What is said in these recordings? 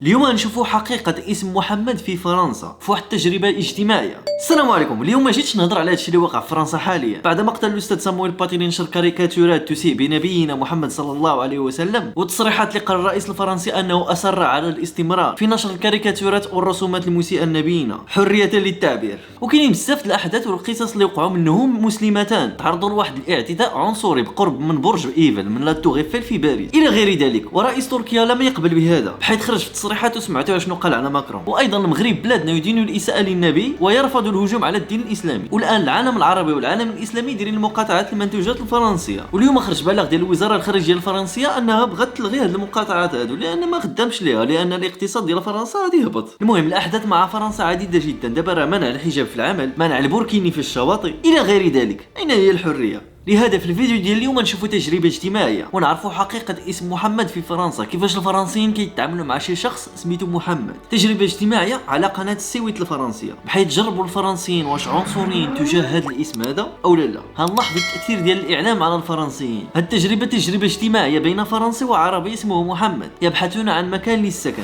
اليوم غنشوفوا حقيقة اسم محمد في فرنسا في واحد التجربة اجتماعية. السلام عليكم. اليوم ما جيتش نهضر على هادشي اللي واقع في فرنسا حاليا بعد مقتل الاستاذ صامويل باتي اللي نشر كاريكاتورات تسيء بنبينا محمد صلى الله عليه وسلم، والتصريحات اللي قال الرئيس الفرنسي انه اصر على الاستمرار في نشر الكاريكاتورات والرسومات المسيئة لنبينا حرية للتعبير. وكاينين بزاف الاحداث والقصص اللي وقعوا منهم مسلمتان تعرضوا لواحد الاعتداء عنصري بقرب من برج ايفل من لا تور ايفل في باريس الى غير ذلك، ورئيس تركيا لم يقبل بهذا بحيث خرج في تصريحات وسمعتوا شنو قال على ماكرون. وايضا المغرب بلادنا يدين الاساءة للنبي ويرفض الهجوم على الدين الاسلامي، والان العالم العربي والعالم الاسلامي دايرين المقاطعات المنتوجات الفرنسيه. واليوم خرج بلاغ ديال الوزاره الخارجيه الفرنسيه انها بغات تلغي هذه المقاطعات هذو لان ما خدامش ليها، لان الاقتصاد ديال فرنسا غادي يهبط. المهم الاحداث مع فرنسا عديده جدا، دابا راه منع الحجاب في العمل، منع البوركيني في الشواطئ الى غير ذلك. اين هي الحريه؟ لهذا في الفيديو ديال اليوم نشوفوا تجربه اجتماعيه ونعرفوا حقيقه اسم محمد في فرنسا، كيفاش الفرنسيين كيتعاملوا مع شي شخص سميتو محمد. تجربه اجتماعيه على قناه السويت الفرنسيه بحيث جربوا الفرنسيين واش عنصريين تجاه هذا الاسم هذا او لا. هنلاحظ التاثير ديال الاعلام على الفرنسيين. هذه التجربه تجربه اجتماعيه بين فرنسي وعربي اسمه محمد يبحثون عن مكان للسكن.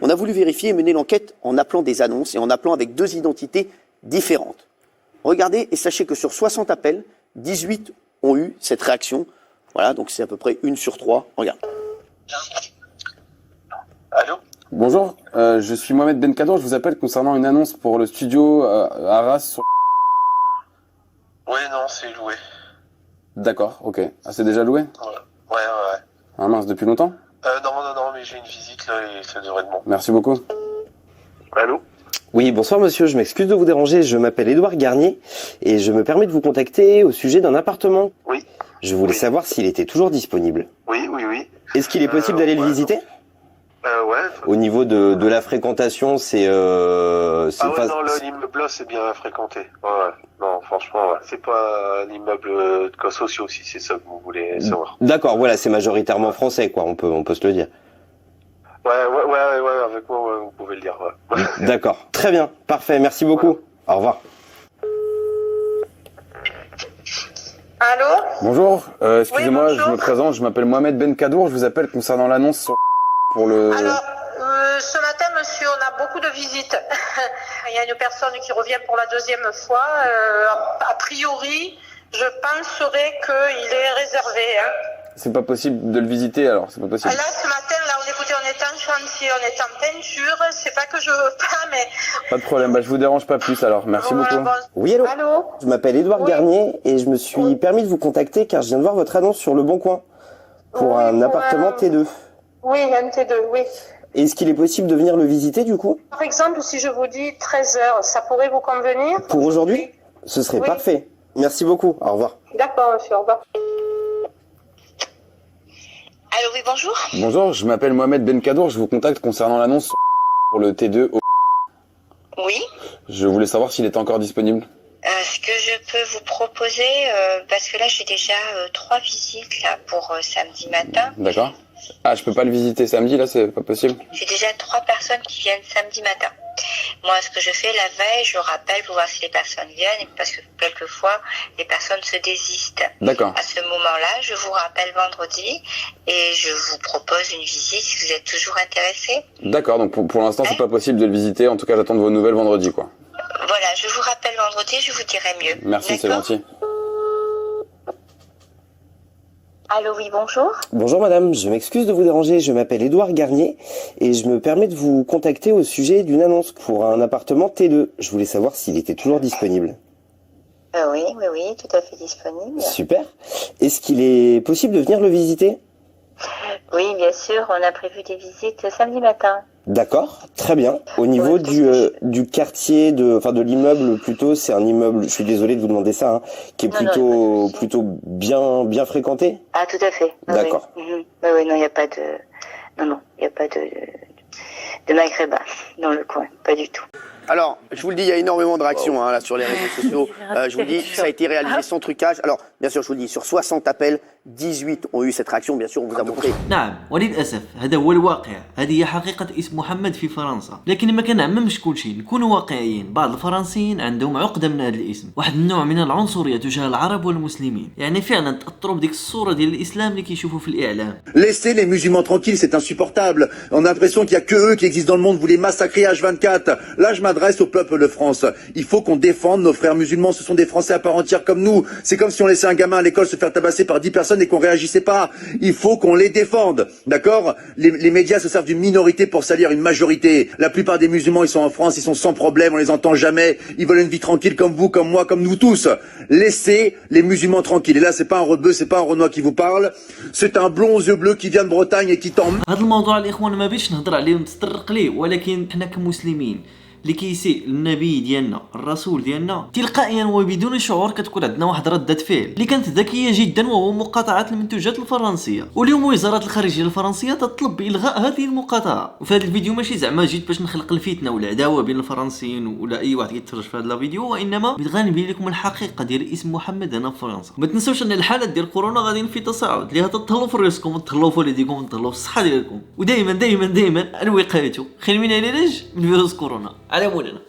On a voulu vérifier et mener l'enquête en appelant des annonces et en appelant avec deux identités différentes. Regardez et sachez que sur 60 appels, 18 ont eu cette réaction. Voilà, donc c'est à peu près 1 sur 3. Regarde. Allô? Bonjour, je suis Mohamed Benkadour, je vous appelle concernant une annonce pour le studio Arras sur... Oui, non, c'est loué. D'accord, ok. Ah, c'est déjà loué? Ouais. Ah mince, depuis longtemps? Non, mais j'ai une visite là et ça devrait être bon. Merci beaucoup. Allô? Oui, bonsoir monsieur, je m'excuse de vous déranger, je m'appelle Édouard Garnier et je me permets de vous contacter au sujet d'un appartement. Oui. Je voulais savoir s'il était toujours disponible. Oui. Est-ce qu'il est possible d'aller le visiter? Ouais. Au niveau de la fréquentation, c'est... non, là, l'immeuble là, c'est bien fréquenté. Ouais. Non, franchement, ouais. C'est pas un immeuble de cas sociaux si c'est ça que vous voulez savoir. D'accord, voilà, c'est majoritairement français, quoi, on peut se le dire. Ouais, avec moi, ouais, vous pouvez le dire, ouais. D'accord, très bien, parfait, merci beaucoup. Au revoir. Allô? Bonjour, excusez-moi, Oui, bonjour. je me présente, je m'appelle Mohamed Benkadour, je vous appelle concernant l'annonce pour le... Alors, ce matin, monsieur, on a beaucoup de visites. Il y a une personne qui revient pour la deuxième fois. A priori, je penserais qu'il est réservé. Hein. C'est pas possible de le visiter alors, c'est pas possible. Là, ce matin, écoutez, on est en chantier, on est en peinture. C'est pas que je veux pas, mais... Pas de problème, je vous dérange pas plus alors, merci Voilà, beaucoup. bon. Oui, allô? Allô? Je m'appelle Édouard Garnier et je me suis permis de vous contacter car je viens de voir votre annonce sur Le Bon Coin pour Oui, un pour appartement T2. Oui, un T2, oui. Est-ce qu'il est possible de venir le visiter du coup? Par exemple, si je vous dis 13 heures, ça pourrait vous convenir? Pour aujourd'hui? Ce serait Oui. parfait. Merci beaucoup, au revoir. D'accord, monsieur, au revoir. Allô, oui, bonjour. Bonjour, je m'appelle Mohamed Benkadour, je vous contacte concernant l'annonce pour le T2. Oui. Je voulais savoir s'il était encore disponible. Ce que je peux vous proposer, parce que là j'ai déjà 3 visites là pour samedi matin. D'accord. Ah, je peux pas le visiter samedi, là, c'est pas possible? J'ai déjà 3 personnes qui viennent samedi matin. Moi, ce que je fais la veille, je rappelle pour voir si les personnes viennent, parce que quelquefois, les personnes se désistent. D'accord. À ce moment-là, je vous rappelle vendredi et je vous propose une visite si vous êtes toujours intéressé. D'accord, donc pour l'instant, c'est pas possible de le visiter. En tout cas, j'attends de vos nouvelles vendredi, quoi. Voilà, je vous rappelle vendredi, je vous dirai mieux. Merci, c'est D'accord? gentil. Allô, oui, bonjour. Bonjour madame, je m'excuse de vous déranger, je m'appelle Édouard Garnier et je me permets de vous contacter au sujet d'une annonce pour un appartement T2. Je voulais savoir s'il était toujours disponible. Oui, tout à fait disponible. Super. Est-ce qu'il est possible de venir le visiter? Oui, bien sûr, on a prévu des visites samedi matin. D'accord, très bien. Au niveau du quartier, de l'immeuble plutôt, c'est un immeuble, je suis désolé de vous demander ça, hein, qui est plutôt bien fréquenté? Ah, tout à fait. D'accord. Oui, oui, non, il n'y a pas de... Non, il n'y a pas de maghrébins dans le coin, pas du tout. Alors, je vous le dis, il y a énormément de réactions là sur les réseaux sociaux. Je vous le dis, ça a été réalisé sans trucage. Alors, bien sûr, je vous le dis, sur 60 appels, 18 ont eu cette réaction. Bien sûr, on vous a montré. نعم وللاسف هذا هو الواقع. هذه هي حقيقه اسم محمد في فرنسا، لكن ما كنعممش كل شيء، نكونوا واقعيين. بعض الفرنسيين عندهم عقده من هذا الاسم، واحد النوع من العنصريه تجاه العرب والمسلمين، يعني فعلا تاثروا بديك الصوره ديال الاسلام اللي كيشوفوا في الاعلام. Laissez les musulmans tranquilles, c'est insupportable. On a l'impression qu'il y a que eux qui existent dans le monde. Vous les massacrez H24. Là, je m'adresse au peuple de France. Il faut qu'on défende nos frères musulmans. Ce sont des Français à part entière comme nous. C'est comme si on laissait un gamin à l'école se faire tabasser par 10 personnes et qu'on réagissait pas. Il faut qu'on les défende. D'accord? Les médias se servent d'une minorité pour salir une majorité. La plupart des musulmans, ils sont en France, ils sont sans problème, on les entend jamais. Ils veulent une vie tranquille comme vous, comme moi, comme nous tous. Laissez les musulmans tranquilles. Et là, c'est pas un rebeu, c'est pas un Renoir qui vous parle. C'est un blond aux yeux bleus qui vient de Bretagne et qui t'emmène. هذا الموضوع الاخوان ما بيش نهضر عليه ونتطرق ليه، ولكن حنا كمسلمين اللي كيسيء النبي ديالنا الرسول ديالنا تلقائيا وبدون شعور كتكون عندنا واحد ردة فعل اللي كانت ذكيه جدا، وهو مقاطعه المنتوجات الفرنسيه. واليوم وزاره الخارجيه الفرنسيه تطلب بالغاء هذه المقاطعه. وفي هذا الفيديو ماشي زعما جيت باش نخلق الفتنه والعداوه بين الفرنسيين ولا اي واحد كيتفرج في هذا الفيديو، وانما بغيت غنبين لكم الحقيقه ديال اسم محمد هنا في فرنسا. ما تنسوش ان الحالات ديال كورونا غاديين في تصاعد، لهذا تهلاو في راسكم وتهلاو في وليديكم وتهلاو في الصحه ديالكم، ودائما دائما دائما الوقايه خير من العلاج من فيروس كورونا. على مولانا.